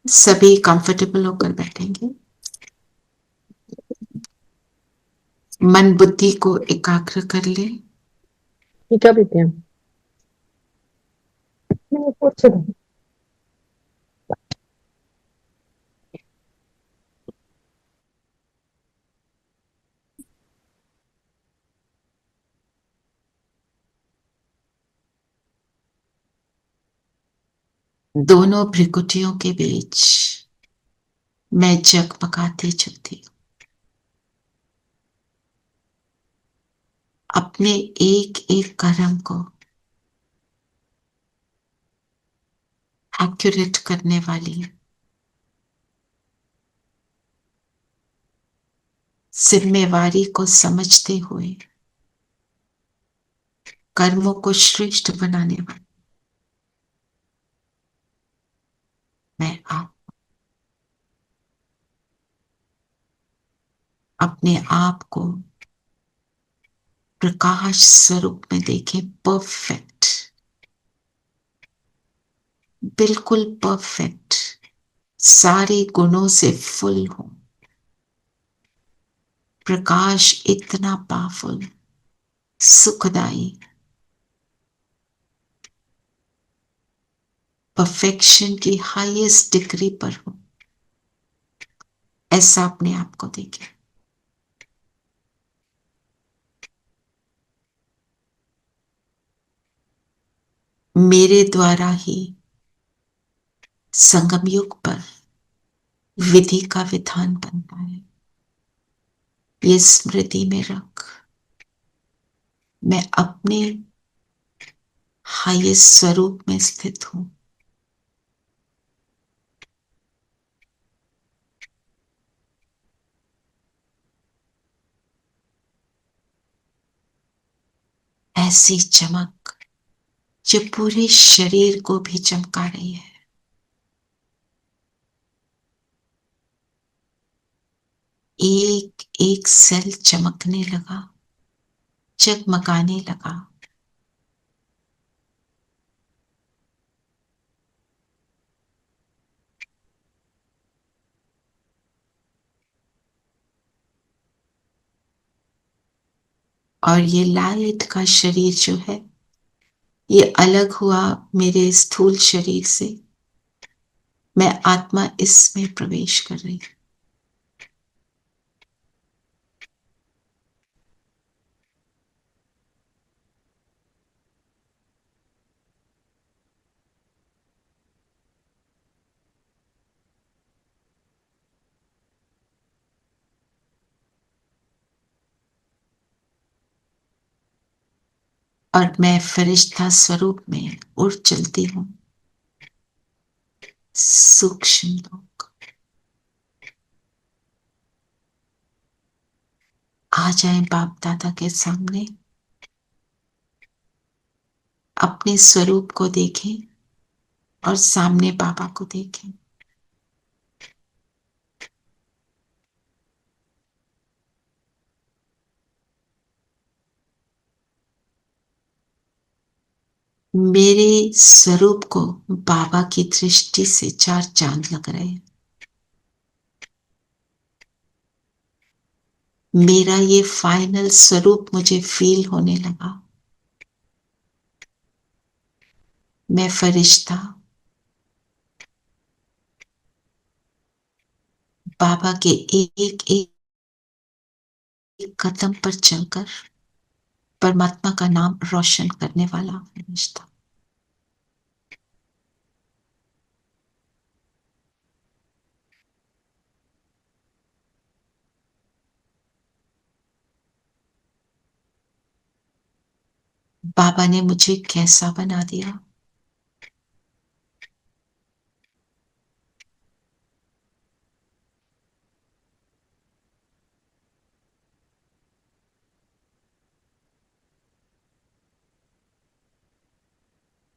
सभी कंफर्टेबल होकर बैठेंगे। मन बुद्धि को एकाग्र कर ले। ये क्या पीते हैं? नहीं, पूछ रही हूँ। दोनों भ्रिकुटियों के बीच मैं जगमगाती ज्योति अपने एक एक कर्म को एक्यूरेट करने वाली जिम्मेवारी को समझते हुए कर्मों को श्रेष्ठ बनाने वाली मैं आप अपने आप को प्रकाश स्वरूप में देखें। परफेक्ट, बिल्कुल परफेक्ट, सारे गुणों से फुल हो। प्रकाश इतना पावरफुल, सुखदाई, परफेक्शन की हाईएस्ट डिग्री पर हो, ऐसा अपने आप को देखें। मेरे द्वारा ही संगम युग पर विधि का विधान बनता है, ये स्मृति में रख। मैं अपने हाईएस्ट स्वरूप में स्थित हूं। ऐसी चमक जो पूरे शरीर को भी चमका रही है। एक एक सेल चमकने लगा, जगमगाने लगा। और ये लाइट का शरीर जो है, ये अलग हुआ मेरे स्थूल शरीर से। मैं आत्मा इसमें प्रवेश कर रही हूं। और मैं फरिश्ता स्वरूप में उड़ चलती हूं। सूक्ष्म लोग आ जाए बाप दादा के सामने, अपने स्वरूप को देखें और सामने बाबा को देखें। मेरे स्वरूप को बाबा की दृष्टि से चार चांद लग रहे हैं। मेरा ये फाइनल स्वरूप मुझे फील होने लगा। मैं फरिश्ता बाबा के एक एक कदम पर चलकर परमात्मा का नाम रोशन करने वाला फरिश्ता। बाबा ने मुझे कैसा बना दिया।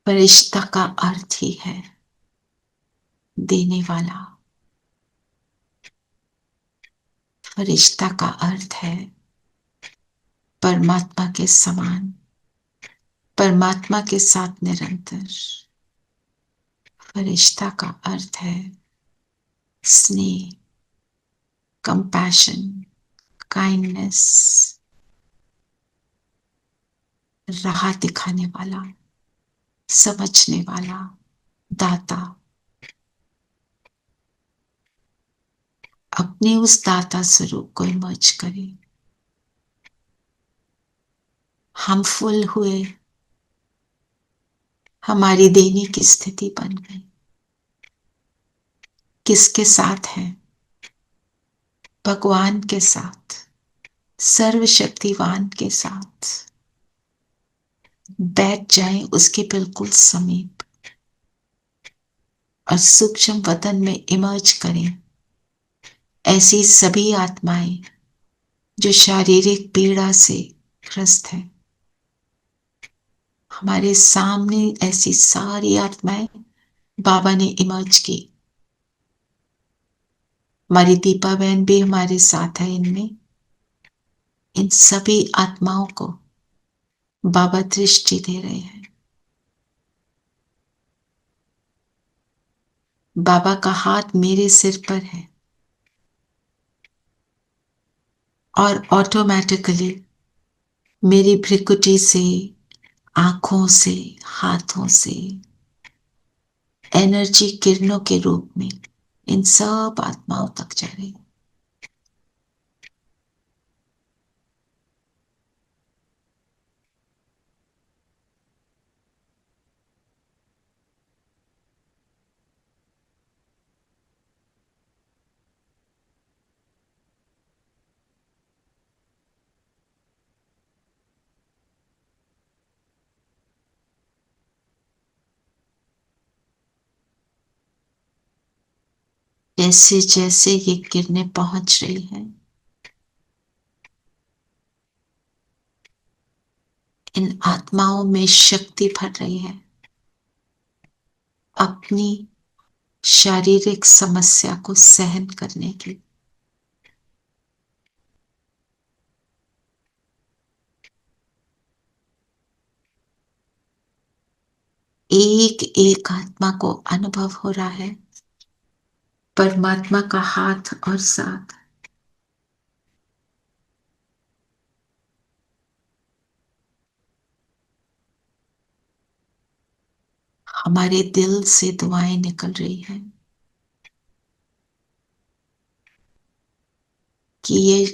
फरिश्ता का अर्थ ही है देने वाला। फरिश्ता का अर्थ है परमात्मा के समान, परमात्मा के साथ निरंतर। फरिश्ता का अर्थ है स्नेह, कंपैशन, काइंडनेस, राह दिखाने वाला, समझने वाला, दाता, अपने उस दाता स्वरूप को इमर्ज करें। हम फुल हुए, हमारी देने की स्थिति बन गई। किसके साथ है? भगवान के साथ, सर्वशक्तिवान के साथ। बैठ जाएं उसके बिल्कुल समीप और सूक्ष्म वतन में इमर्ज करें ऐसी सभी आत्माएं जो शारीरिक पीड़ा से ग्रस्त हैं। हमारे सामने ऐसी सारी आत्माएं बाबा ने इमर्ज की। हमारी दीपा बहन भी हमारे साथ है इनमें। इन सभी आत्माओं को बाबा दृष्टि दे रहे हैं। बाबा का हाथ मेरे सिर पर है और ऑटोमेटिकली मेरी भ्रिकुटी से, आंखों से, हाथों से एनर्जी किरणों के रूप में इन सब आत्माओं तक जा रही। जैसे जैसे ये किरणें पहुंच रही हैं, इन आत्माओं में शक्ति भर रही है अपनी शारीरिक समस्या को सहन करने की। एक एक आत्मा को अनुभव हो रहा है परमात्मा का हाथ और साथ। हमारे दिल से दुआएं निकल रही हैं कि ये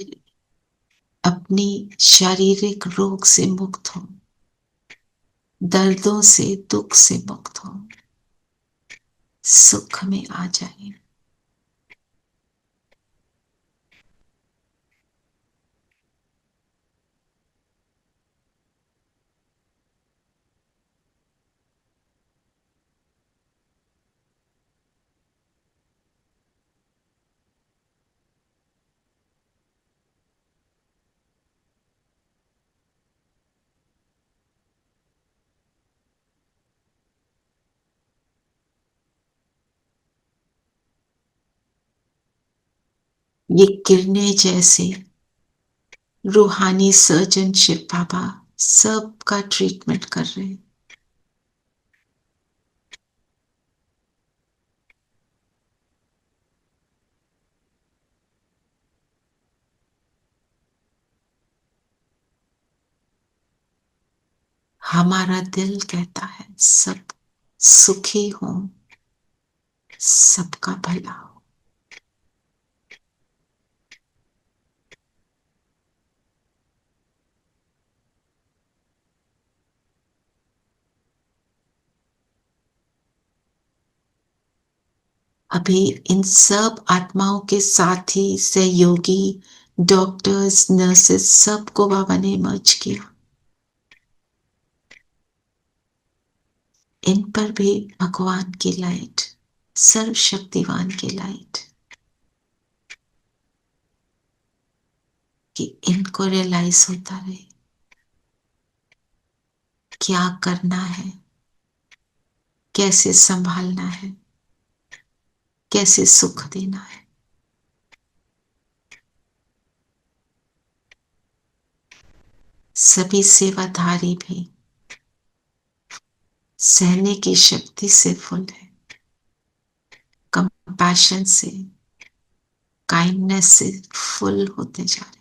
अपनी शारीरिक रोग से मुक्त हो, दर्दों से, दुख से मुक्त हो, सुख में आ जाए। ये किरणें जैसे रूहानी सर्जन शिव बाबा सबका ट्रीटमेंट कर रहे हैं। हमारा दिल कहता है सब सुखी हो, सबका भला हो। अभी इन सब आत्माओं के साथी, सहयोगी, डॉक्टर्स, नर्सेस सबको बाबा ने मर्ज किया। इन पर भी भगवान की लाइट, सर्वशक्तिवान की लाइट, कि इनको रियलाइज होता रहे क्या करना है, कैसे संभालना है, कैसे सुख देना है। सभी सेवाधारी भी सहने की शक्ति से फुल है, कंपैशन से, काइंडनेस से फुल होते जा रहे,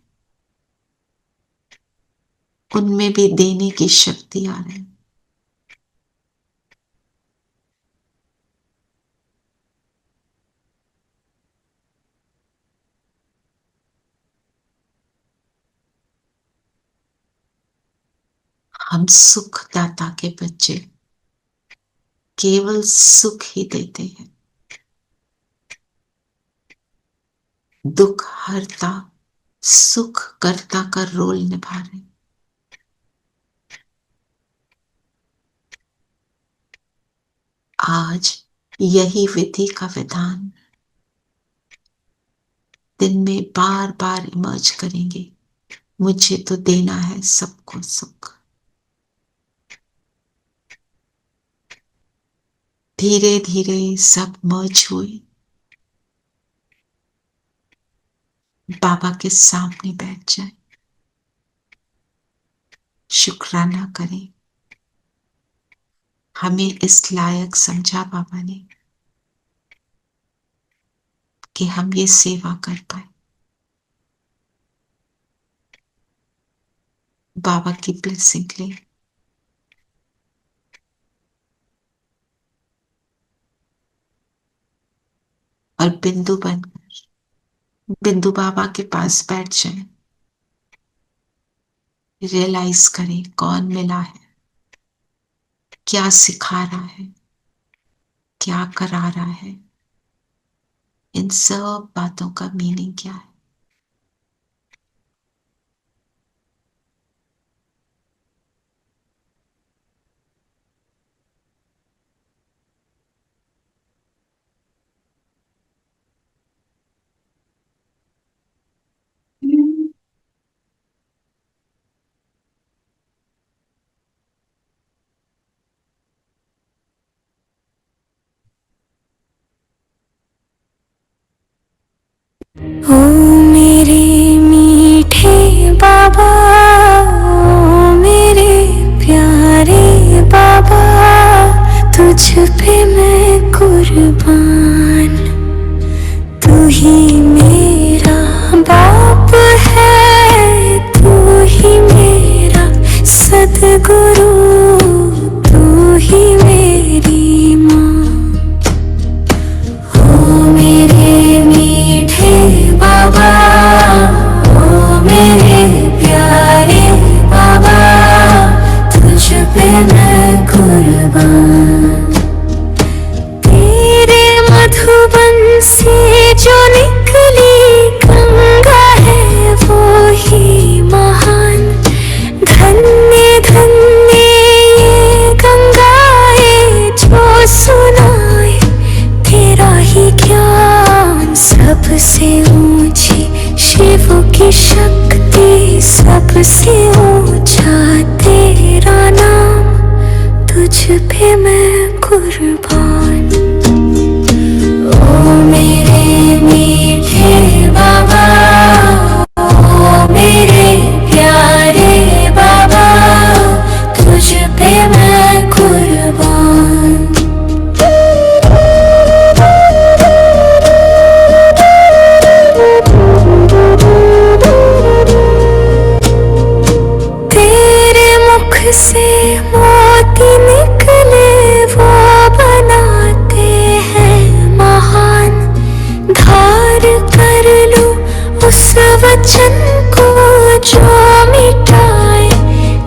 उनमें भी देने की शक्ति आ रही। हम सुखदाता के बच्चे केवल सुख ही देते हैं, दुख हरता सुख करता का रोल निभा रहे। आज यही विधि का विधान दिन में बार बार इमर्ज करेंगे। मुझे तो देना है सबको सुख। धीरे धीरे सब मर्ज हुए, बाबा के सामने बैठ जाए, शुक्राना करें। हमें इस लायक समझा बाबा ने कि हम ये सेवा कर पाए। बाबा की ब्लेसिंग ले। और बिंदु बनकर बिंदु बाबा के पास बैठ जाए। रियलाइज करें कौन मिला है, क्या सिखा रहा है, क्या करा रहा है, इन सब बातों का मीनिंग क्या है। ओ मेरे मीठे बाबा, ओ मेरे प्यारे बाबा, तुझ पे मैं कुर्बान। तू ही मेरा बाप है, तू ही मेरा सद्गुरु, तू ही मेरी माँ। ओ मेरे मीठे बाबा, ओ मेरे प्यारे बाबा, तुझ पे मैं कुर्बान। तेरे मधुबन से जो निकली गंगा है वो ही महान। धन्य धन्य ये गंगाएं जो सुनाए तेरा ही ज्ञान। सबसे ऊंची शिव की शक्ति, सबसे ऊंचा तेरा नाम, तुझ पे मैं कुर्बान। ओ मेरे मीठे बाबा, ओ मेरे प्यारे बाबा, तुझ पे मैं कुर्बान। तेरे मुख से मोती निकले वो बनाते हैं महान। धार कर लूं उस वचन को जो मिटाए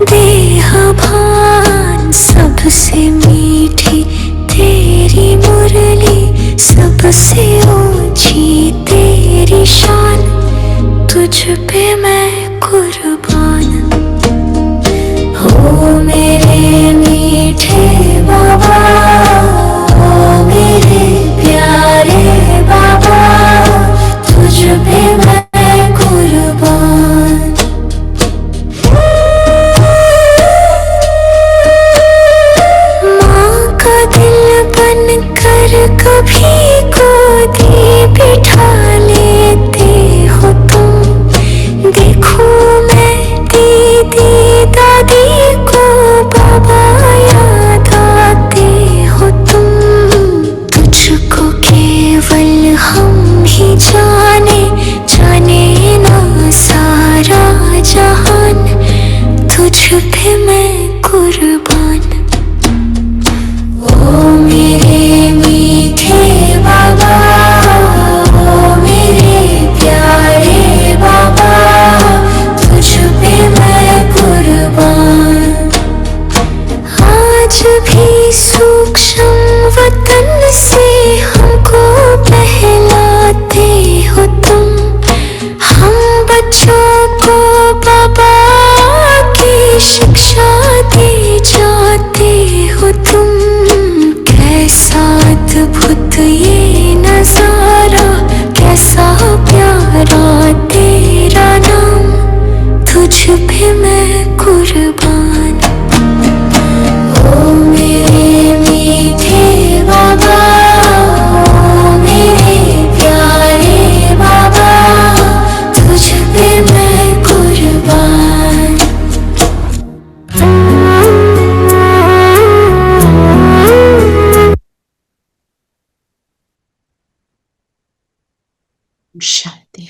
देह भान। सबसे मीठी तेरी मुरली, सबसे ऊंची तेरी शान, तुझ पे मैं कुर्बान। ओ मेरे मीठे बाबा, ओ मेरे प्यारे बाबा, तुझ पे मैं कुर्बान। माँ का दिल बन कर कभी गोदी बिठा लेते हो तुम। देखो मैं दीदी दादी को बाबा याद आते हो तुम। तुझको केवल हम ही जाने जाने ना सारा जहान, तुझ पे मैं कुर्बान। ओ मेरे मीठे बाबा, ओ मेरे प्यारे बाबा, तुझ पे मैं कुर्बान। आज भी सूक्ष्म वतन से हमको बहलाते हो तुम, हम बच्चों को बाबा की शिक्षा दे जाते हो तुम। कैसा अद्भुत ये नजारा, कैसा प्यारा तेरा नाम, तुझ पे मैं कुर्बान। ओ मेरे मीठे बाबा, ओ मेरे प्यारे बाबा, तुझ पे मैं कुर्बान। शांति।